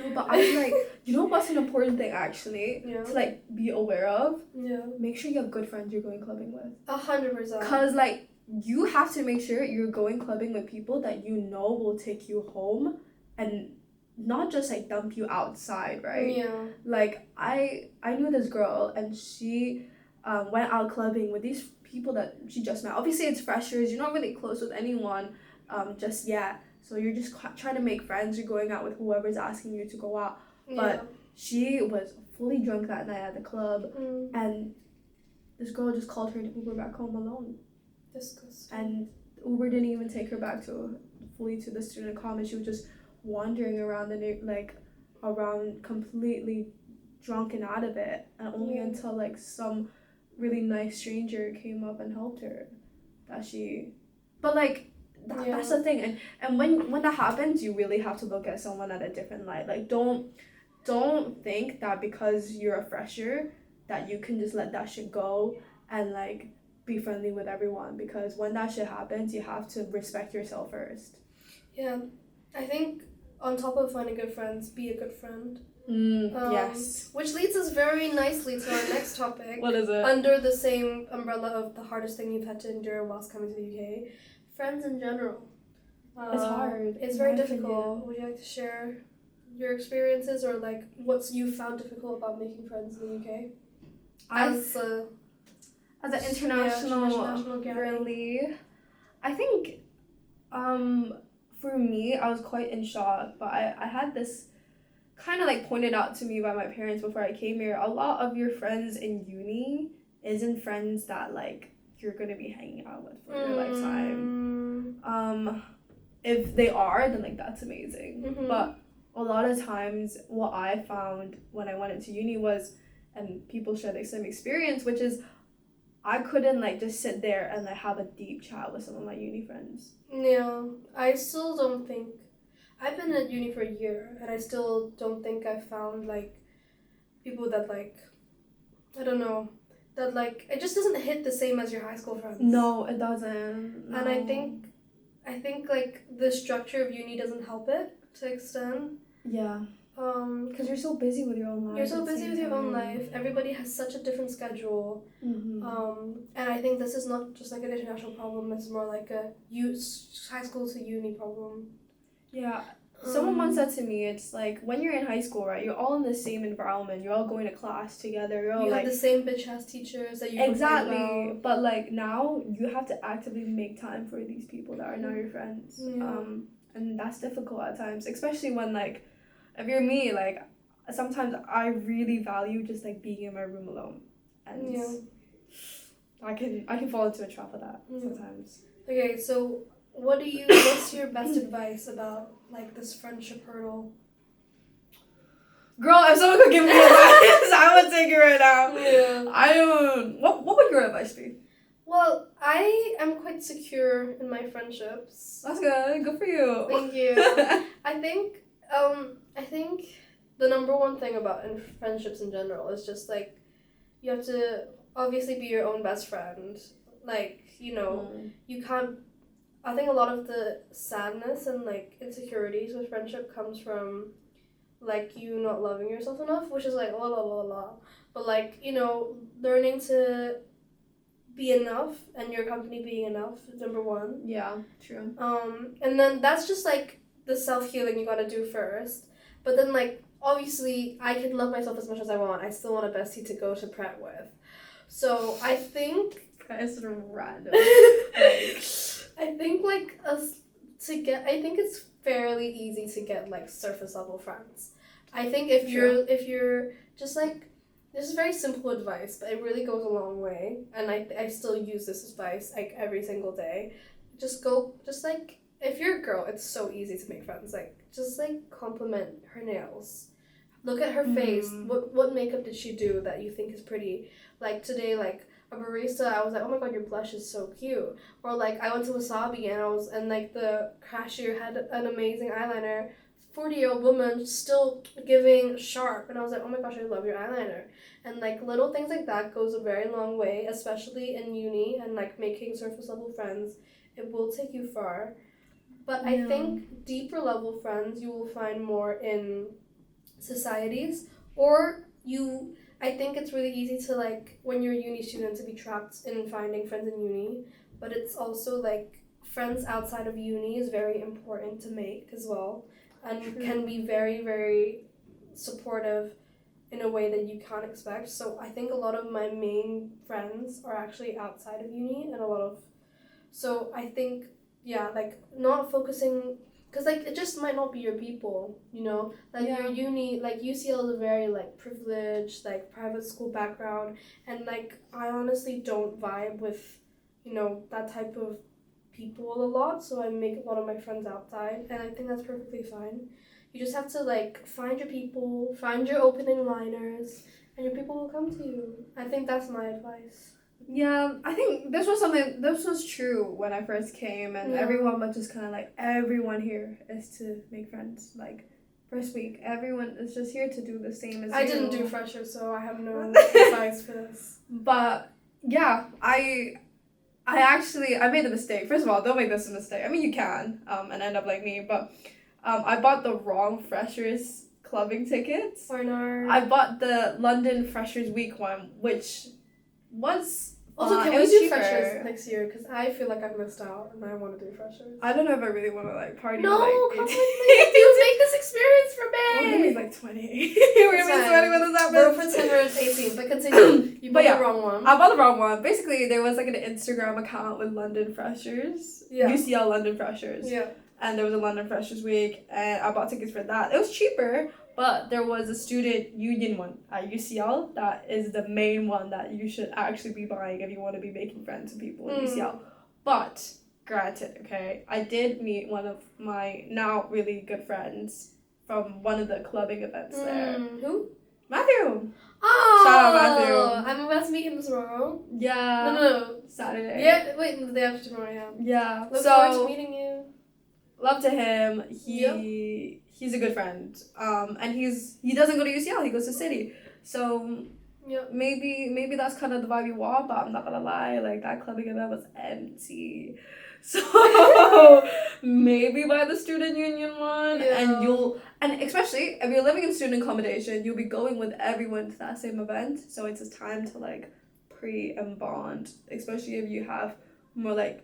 No, but I'm like, you know what's an important thing actually to like be aware of? Yeah. Make sure you have good friends you're going clubbing with. 100%. Cause like you have to make sure you're going clubbing with people that you know will take you home and not just like dump you outside, right? Yeah. Like I knew this girl and she went out clubbing with these people that she just met. Obviously it's freshers, you're not really close with anyone just yet. So you're just trying to make friends, you're going out with whoever's asking you to go out. But she was fully drunk that night at the club and this girl just called her to Uber back home alone. Disgusting. And Uber didn't even take her back fully to the student common. She was just wandering around around completely drunk and out of it, and only until like some really nice stranger came up and helped her but like that's the thing, and when that happens you really have to look at someone at a different light. Like don't think that because you're a fresher that you can just let that shit go and like be friendly with everyone, because when that shit happens you have to respect yourself first. Yeah, I think on top of finding good friends, be a good friend. Yes. Which leads us very nicely to our next topic. What is it? Under the same umbrella of the hardest thing you've had to endure whilst coming to the UK, friends in general. It's hard. It's very difficult. Would you like to share your experiences or like what you found difficult about making friends in the UK? As an international girly, I think for me I was quite in shock, but I had this kind of like pointed out to me by my parents before I came here. A lot of your friends in uni isn't friends that like you're gonna be hanging out with for your lifetime. If they are, then like that's amazing. But a lot of times what I found when I went into uni was, and people share the same experience, which is I couldn't like just sit there and like have a deep chat with some of my uni friends. Yeah, I still don't think, I've been at uni for a year and I still don't think I've found like people that like, I don't know, that like it just doesn't hit the same as your high school friends. No, it doesn't. No. And I think like the structure of uni doesn't help it to extent. Yeah. Because you're so busy with your own life. You're so busy with your own life. Everybody has such a different schedule. And I think this is not just like an international problem. It's more like a high school to uni problem. Yeah. Someone once said to me, it's like when you're in high school, right? You're all in the same environment. You're all going to class together. You have the same bitch-ass teachers that you exactly. But like now, you have to actively make time for these people that are now your friends. Yeah. And that's difficult at times, especially when like, if you're me, like sometimes I really value just like being in my room alone, and I can fall into a trap of that sometimes. Okay, so what's your best advice about like this friendship hurdle? Girl, if someone could give me advice, I would take it right now. Yeah. I don't. What would your advice be? Well, I am quite secure in my friendships. That's good. Good for you. Thank you. I think the number one thing about in friendships in general is just like you have to obviously be your own best friend. Like, you know, you can't. I think a lot of the sadness and like insecurities with friendship comes from like you not loving yourself enough, which is like blah blah blah blah. But like, you know, learning to be enough and your company being enough is number one. Yeah, true. And then that's just like the self-healing you gotta do first. But then like obviously I can love myself as much as I want. I still want a bestie to go to Pret with. So I think that is sort of random. I think like I think it's fairly easy to get like surface level friends. I think if you're just like, this is very simple advice, but it really goes a long way, and I still use this advice like every single day. Just like if you're a girl, it's so easy to make friends. Like just like compliment her nails, look at her face. What makeup did she do that you think is pretty? Like today, like a barista, I was like, oh my god, your blush is so cute. Or like I went to Wasabi and like the cashier had an amazing eyeliner. 40-year-old woman still giving sharp, and I was like, oh my gosh, I love your eyeliner. And like little things like that goes a very long way, especially in uni and like making surface level friends. It will take you far. But I think deeper level friends you will find more in societies, or I think it's really easy to like when you're a uni student to be trapped in finding friends in uni, but it's also like friends outside of uni is very important to make as well, and can be very, very supportive in a way that you can't expect. So I think a lot of my main friends are actually outside of uni, and so I think, yeah, like not focusing, because like it just might not be your people, like your uni, like UCL is a very like privileged like private school background, and like I honestly don't vibe with that type of people a lot, so I make a lot of my friends outside, and I think that's perfectly fine. You just have to like find your people, find your opening liners, and your people will come to you. I think that's my advice. Yeah, I think this was true when I first came, and everyone was just kind of like, everyone here is to make friends. Like, first week, everyone is just here to do the same as I you. didn't do freshers, so I have no advice for this. But, yeah, I made the mistake. First of all, don't make this a mistake. I mean, you can, and end up like me, but I bought the wrong freshers clubbing tickets. Or no. I bought the London Freshers Week one, which was... Also, can we do freshers next year? Because I feel like I've missed out and I want to do freshers. I don't know if I really want to like party. No, like, come with me. You make this experience for me. We're gonna be like 20. We're gonna be 20 when this happens. We'll pretend we're 18, but continue. You bought the wrong one. I bought the wrong one. Basically, there was like an Instagram account with London Freshers. Yeah. UCL London Freshers. Yeah. And there was a London Freshers Week, and I bought tickets for that. It was cheaper, but there was a student union one at UCL that is the main one that you should actually be buying if you want to be making friends with people in UCL. But, granted, okay, I did meet one of my now really good friends from one of the clubbing events there. Who? Matthew! Oh! Shout out Matthew. I'm about to meet him tomorrow. Yeah. No. Saturday. Yeah, wait, the day after tomorrow, yeah. Yeah. Look forward to meeting you. Love to him. He's a good friend. And he doesn't go to UCL. He goes to City. So maybe that's kind of the vibe you want. But I'm not gonna lie, like that clubbing event was empty. So maybe buy the student union one, and especially if you're living in student accommodation, you'll be going with everyone to that same event. So it's a time to like pre and bond, especially if you have more like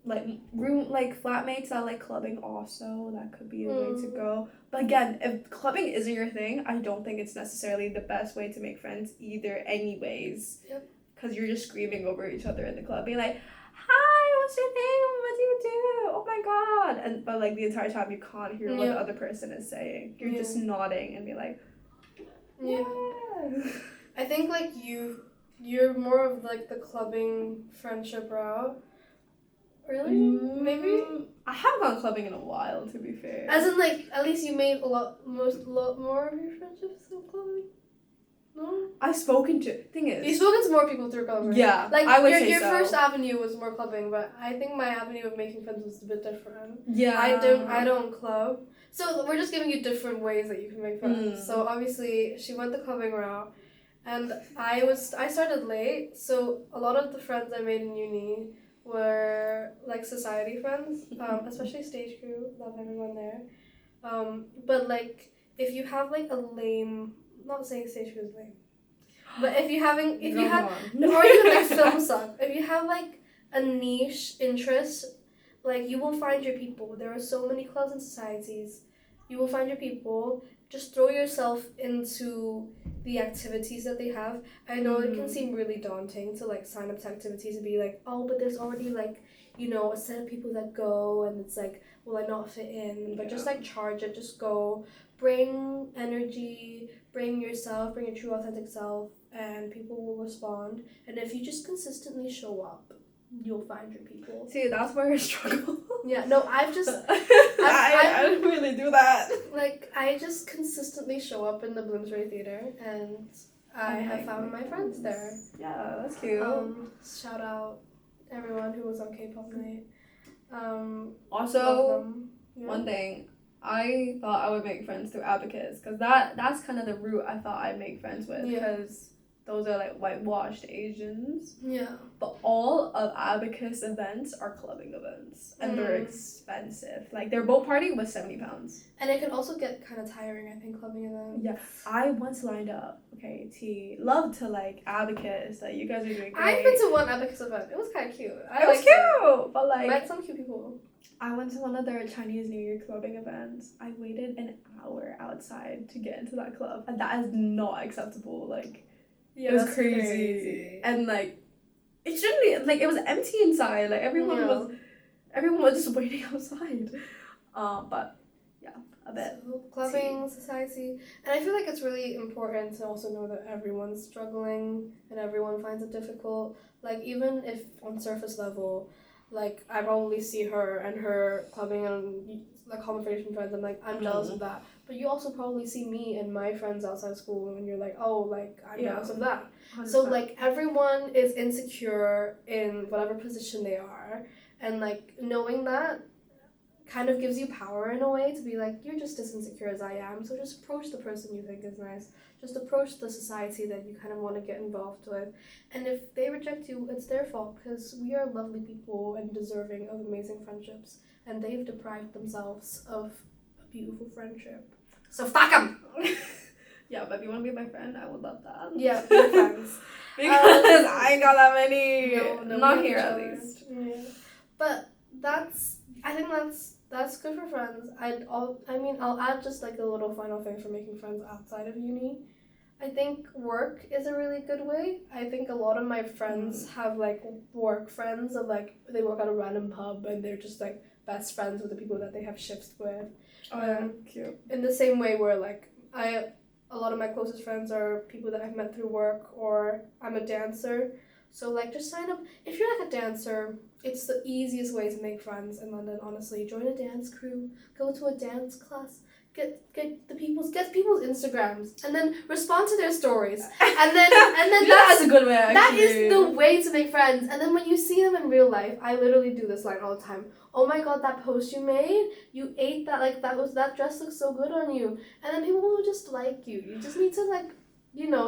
flatmates that like clubbing also. That could be a way to go. But again, if clubbing isn't your thing, I don't think it's necessarily the best way to make friends either anyways. Yep. Because you're just screaming over each other in the club, being like, hi, what's your name? What do you do? Oh my god. But like the entire time you can't hear what the other person is saying. You're just nodding and be like, yeah. I think like you're more of like the clubbing friendship route. Really? Maybe? I haven't gone clubbing in a while, to be fair. As in, like, at least you made a lot more of your friendships through clubbing? No? I've spoken to... Thing is... You've spoken to more people through clubbing. Yeah, like, I would say your so. first avenue was more clubbing, but I think my avenue of making friends was a bit different. Yeah. I don't club. So we're just giving you different ways that you can make friends. So obviously, she went the clubbing route. And I started late, so a lot of the friends I made in uni were like society friends, especially stage crew. Love everyone there. But like if you have like a lame, not saying stage crew is lame, but or even like film suck. If you have like a niche interest, like you will find your people. There are so many clubs and societies. You will find your people. Just throw yourself into the activities that they have. I know it can seem really daunting to like sign up to activities and be like, oh, but there's already like, a set of people that go, and it's like, will I not fit in? But just like charge it, just go. Bring energy, bring yourself, bring your true authentic self, and people will respond. And if you just consistently show up, you'll find your people. See, that's where I struggle. Yeah, no, I've just... I don't really do that. Like, I just consistently show up in the Bloomsbury Theatre, and I have found my friends there. Yeah, that's cute. Shout out everyone who was on K-pop night. Also, one thing, I thought I would make friends through Abacus, because that's kind of the route I thought I'd make friends with, because those are like whitewashed Asians. Yeah. But all of Abacus events are clubbing events, and they're expensive. Like their boat party was £70. And it can also get kind of tiring, I think, clubbing events. Yeah, I once lined up. Okay, love to like Abacus. Like you guys are doing great. I've been to one Abacus event. It was kind of cute. It was cute, but like met some cute people. I went to one of their Chinese New Year clubbing events. I waited an hour outside to get into that club, and that is not acceptable. Like, yeah, it was crazy. And like, it shouldn't be. Like, it was empty inside. Like everyone was just waiting outside. But yeah, a bit. So, clubbing, society, and I feel like it's really important to also know that everyone's struggling and everyone finds it difficult. Like even if on surface level, like I probably see her and her clubbing and like conversation friends, I'm like I'm jealous of that. But you also probably see me and my friends outside school and you're like, oh, like I'm jealous of that. 100%. So like everyone is insecure in whatever position they are, and like knowing that kind of gives you power in a way to be like, you're just as insecure as I am, so just approach the person you think is nice. Just approach the society that you kind of want to get involved with. And if they reject you, it's their fault, because we are lovely people and deserving of amazing friendships, and they've deprived themselves of a beautiful friendship. So fuck them! Yeah, but if you want to be my friend, I would love that. Yeah, be friends. Because I ain't got that many. No, not here at least. Yeah. But I think that's good for friends. I'll add just like a little final thing for making friends outside of uni. I think work is a really good way. I think a lot of my friends have like work friends of like they work at a random pub and they're just like best friends with the people that they have shifts with. Oh yeah, cute. In the same way where like a lot of my closest friends are people that I've met through work, or I'm a dancer. So like just sign up. If you're like a dancer, it's the easiest way to make friends in London, honestly. Join a dance crew, go to a dance class, get people's Instagrams, and then respond to their stories. And then that's a good way, actually. That is the way to make friends. And then when you see them in real life, I literally do this line all the time. Oh my god, that post you made, you ate that, like that dress looks so good on you. And then people will just like you. You just need to like,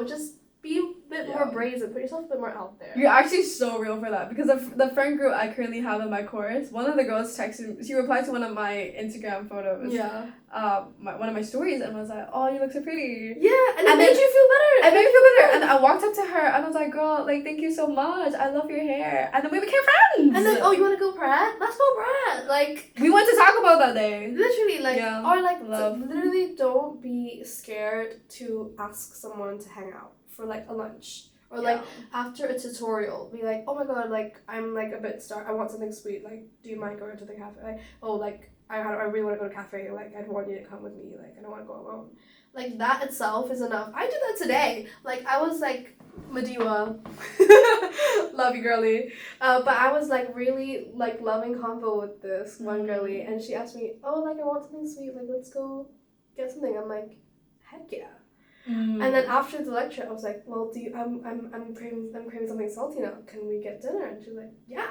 just be a bit more brazen, put yourself a bit more out there. You're actually so real for that, because the friend group I currently have in my course, one of the girls texted, she replied to one of my Instagram photos, one of my stories, and was like, oh, you look so pretty. Yeah, and it made you feel better. It made me feel better, and I walked up to her, and I was like, girl, like, thank you so much, I love your hair, and then we became friends. And then, oh, you want to go Pratt? Let's go Pratt. Like, we went to Taco Bell that day. Literally, like, or like, literally don't be scared to ask someone to hang out for like a lunch, or like after a tutorial, be like, oh my god, like I'm like a bit starved, I want something sweet, like do you mind going to the cafe? Like, oh, like I really want to go to a cafe, like I'd want you to come with me, like I don't want to go alone. Like that itself is enough. I did that today. Like I was like Medua, love you girly, but I was like really like loving convo with this one girly, and she asked me, oh, like I want something sweet, like let's go get something. I'm like, heck yeah. And then after the lecture, I was like, well, I'm craving something salty now. Can we get dinner? And she's like, yeah.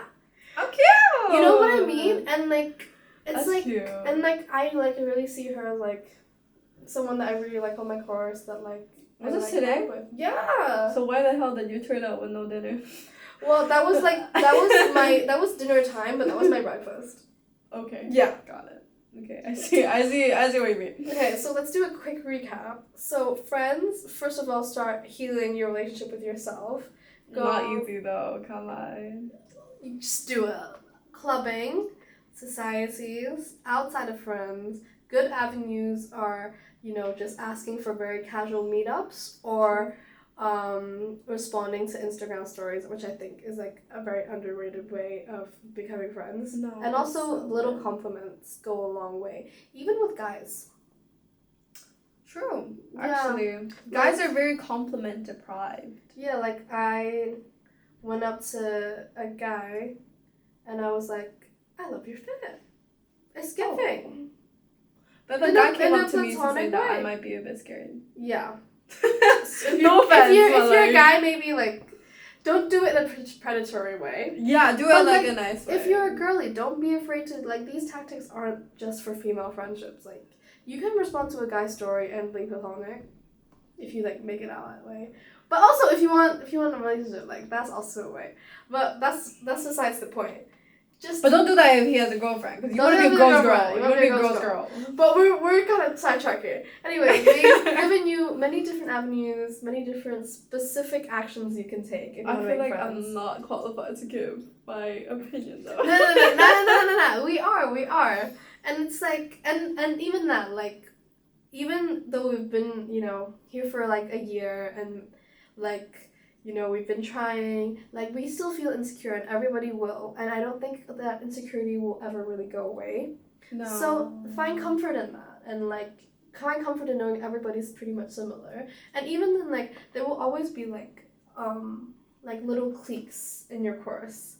How cute! You know what I mean? And like, it's that's like, cute. And like, I like really see her as like someone that I really like on my course that like. Was this today? Yeah. So why the hell did you turn out with no dinner? Well, that was dinner time, but that was my breakfast. Okay. Yeah. Got it. Okay, I see what you mean. Okay, so let's do a quick recap. So friends, first of all, start healing your relationship with yourself. Not easy though, come on. You just do it. Clubbing, societies, outside of friends. Good avenues are, just asking for very casual meetups, or responding to Instagram stories, which I think is like a very underrated way of becoming friends. No, and also little compliments go a long way, even with guys. True, actually. Guys are very compliment deprived. Yeah, like I went up to a guy and I was like, I love your fit. It's giving. But the guy came up to me to say that I might be a bit scared. Yeah. No offense. If you're a guy, maybe like, don't do it in a predatory way. Yeah, do it like a nice way. If you're a girly, don't be afraid to, like, these tactics aren't just for female friendships. Like, you can respond to a guy's story and leave it on it. if you like make it out that way. But also if you want a relationship, like that's also a way. But that's besides the point. But don't do that if he has a girlfriend, because you want to be a girl's girl. You want to be a girl's girl. But we're kind of sidetracked here. Anyway, we've given you many different avenues, many different specific actions you can take. If you I feel like friends. I'm not qualified to give my opinion though. No. We are. And it's like, and even that, like, even though we've been, here for like a year and like, we've been trying, like, we still feel insecure and everybody will. And I don't think that insecurity will ever really go away. No. So find comfort in that and, like, find comfort in knowing everybody's pretty much similar. And even then, like, there will always be, like little cliques in your course.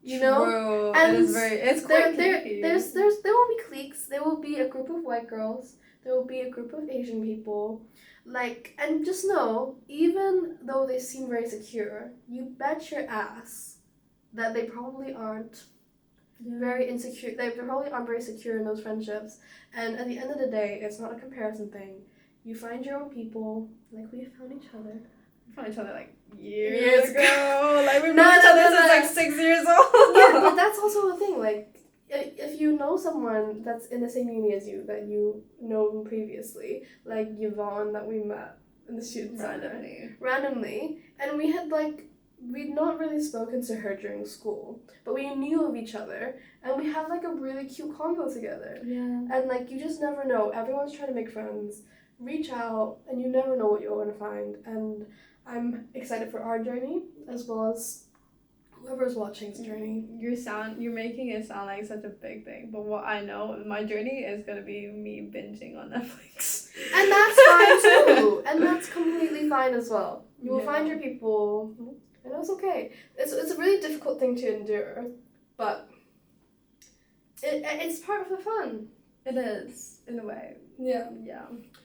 True. And it's quite cliquey. There will be cliques. There will be a group of white girls. There will be a group of Asian people. Like, and just know, even though they seem very secure, you bet your ass that they probably aren't very insecure. They probably aren't very secure in those friendships. And at the end of the day, it's not a comparison thing. You find your own people, like we found each other. We found each other like years ago. Like we met each other since like 6 years old. Yeah, but that's also a thing. Like, if you know someone that's in the same uni as you, that you know previously, like Yvonne that we met in the student randomly, and we'd not really spoken to her during school, but we knew of each other, and we had like a really cute convo together. Yeah. And like, you just never know. Everyone's trying to make friends. Reach out, and you never know what you're going to find. And I'm excited for our journey, as well as whoever's watching's journey. You're making it sound like such a big thing, but what I know, my journey is gonna be me binging on Netflix. And that's fine too. And that's completely fine as well. You will find your people, and it's okay. It's a really difficult thing to endure, but it's part of the fun. It is, in a way. Yeah.